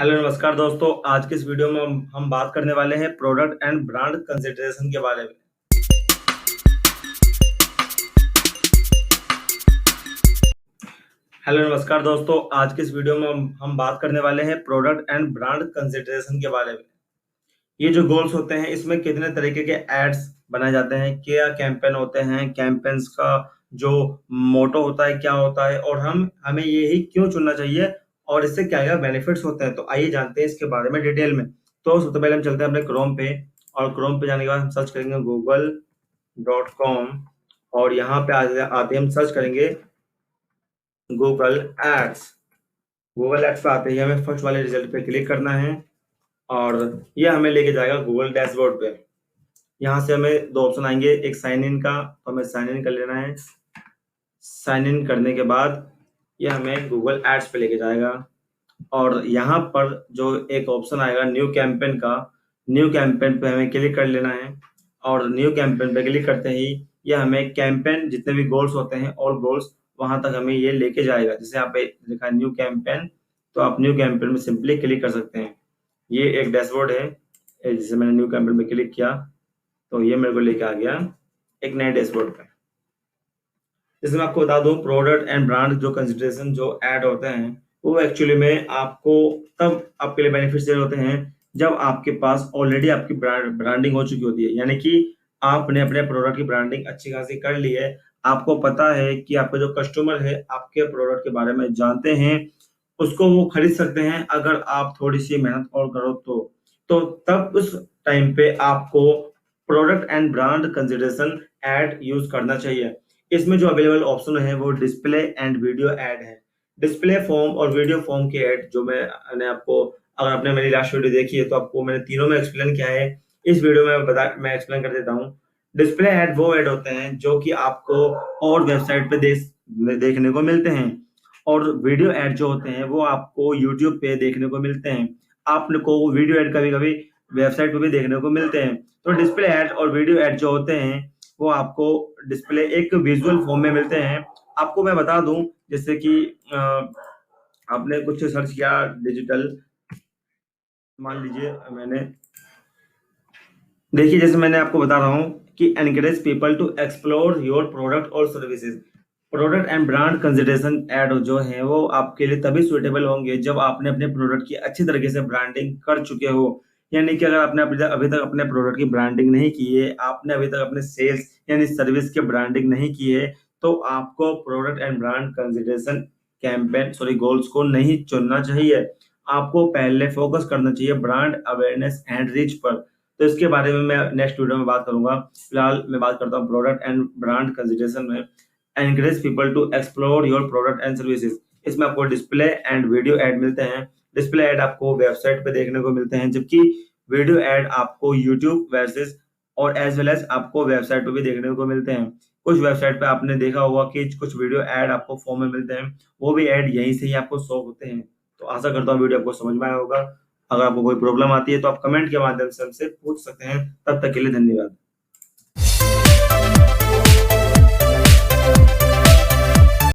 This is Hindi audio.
हेलो नमस्कार दोस्तों। आज के इस वीडियो में हम बात करने वाले हैं प्रोडक्ट एंड ब्रांड कंसिडरेशन के बारे में। हेलो नमस्कार दोस्तों। आज के इस वीडियो में हम बात करने वाले हैं प्रोडक्ट एंड ब्रांड कंसिडरेशन के बारे में। ये जो गोल्स होते हैं इसमें कितने तरीके के एड्स बनाए जाते हैं, क्या कैंपेन होते हैं, कैंपेन्स का जो मोटो होता है क्या होता है, और हमें यही क्यों चुनना चाहिए और इससे क्या क्या बेनिफिट्स होते हैं। तो आइए जानते हैं इसके बारे में डिटेल में। तो सबसे पहले हम चलते हैं अपने क्रोम पे, और क्रोम पे जाने के बाद हम सर्च करेंगे google.com, और यहाँ पे आते हम सर्च करेंगे गूगल एड्स। गूगल एड्स पे आते ही हमें फर्स्ट वाले रिजल्ट पे क्लिक करना है और ये हमें लेके जाएगा गूगल डैशबोर्ड पे। यहाँ से हमें दो ऑप्शन आएंगे, एक साइन इन का, तो हमें साइन इन कर लेना है। साइन इन करने के बाद ये हमें गूगल एड्स पे लेके जाएगा और यहाँ पर जो एक ऑप्शन आएगा न्यू कैंपेन का, न्यू कैंपेन पे हमें क्लिक कर लेना है। और न्यू कैंपेन पे क्लिक करते ही ये हमें कैंपेन जितने भी गोल्स होते हैं ऑल गोल्स वहां तक हमें ये लेके जाएगा। जैसे यहाँ पे लिखा है न्यू कैंपेन, तो आप न्यू कैंपेन में सिंपली क्लिक कर सकते हैं। ये एक डैशबोर्ड है, जैसे मैंने न्यू कैंपेन में क्लिक किया तो ये मेरे को लेके आ गया एक नए डैशबोर्ड पे। जैसे मैं आपको बता दूं, प्रोडक्ट एंड ब्रांड जो कंसिडरेशन जो ऐड होते हैं वो एक्चुअली में आपको तब आपके लिए बेनिफिशियल होते हैं जब आपके पास ऑलरेडी आपकी ब्रांडिंग हो चुकी होती है। यानी कि आपने अपने प्रोडक्ट की ब्रांडिंग अच्छी खासी कर ली है, आपको पता है कि आपके जो कस्टमर है आपके प्रोडक्ट के बारे में जानते हैं, उसको वो खरीद सकते हैं अगर आप थोड़ी सी मेहनत और करो तो तब उस टाइम पे आपको product and brand consideration add use करना चाहिए। इसमें जो अवेलेबल ऑप्शन है वो डिस्प्ले एंड वीडियो ऐड है। डिस्प्ले फॉर्म और वीडियो फॉर्म के ऐड जो मैंने आपको, अगर आपने मेरी लास्ट वीडियो देखी है तो आपको मैंने तीनों में एक्सप्लेन किया है। इस वीडियो में मैं एक्सप्लेन कर देता हूँ। डिस्प्ले ऐड वो ऐड होते हैं जो कि आपको और वेबसाइट पे देखने को मिलते हैं, और वीडियो ऐड जो होते हैं वो आपको यूट्यूब पे देखने को मिलते हैं। आपने को वीडियो ऐड कभी कभी वेबसाइट पे भी देखने को मिलते हैं। तो डिस्प्ले ऐड और वीडियो ऐड जो होते हैं वो आपको डिस्प्ले एक विजुअल फॉर्म में मिलते हैं। आपको मैं बता दूं, जैसे कि आपने कुछ सर्च किया डिजिटल, मान लीजिए मैंने, देखिए जैसे मैंने आपको बता रहा हूं कि encourage people to explore your product और services. Product and brand consideration ad जो है वो आपके लिए तभी सुटेबल होंगे जब आपने अपने प्रोडक्ट की अच्छी तरीके से ब्रांडिंग कर चुके हो। यानी कि अगर आपने अभी तक अपने प्रोडक्ट की ब्रांडिंग नहीं की है, आपने अभी तक अपने सेल्स यानी सर्विस की ब्रांडिंग नहीं की है, तो आपको product and brand consideration campaign goals को नहीं चुनना चाहिए। आपको पहले फोकस करना चाहिए ब्रांड अवेयरनेस एंड रीच पर। तो इसके बारे में मैं नेक्स्ट वीडियो में बात करूंगा। फिलहाल मैं बात करता हूँ प्रोडक्ट एंड ब्रांड कंसिडरेशन में encourage people to explore your product and services. इसमें आपको डिस्प्ले एंड वीडियो ऐड मिलते हैं। डिस्प्ले ऐड आपको वेबसाइट पे देखने को मिलते हैं, जबकि वीडियो ऐड आपको यूट्यूब वर्सेस और एज वेल एज आपको वेबसाइट पे भी देखने को मिलते हैं। कुछ वेबसाइट पे आपने देखा होगा कि कुछ वीडियो ऐड आपको फॉर्म में मिलते हैं, वो भी ऐड यहीं से ही आपको शो होते हैं। तो आशा करता हूँ वीडियो आपको समझ में आया होगा। अगर आपको कोई प्रॉब्लम आती है तो आप कमेंट के माध्यम से हमसे पूछ सकते हैं। तब तक के लिए धन्यवाद।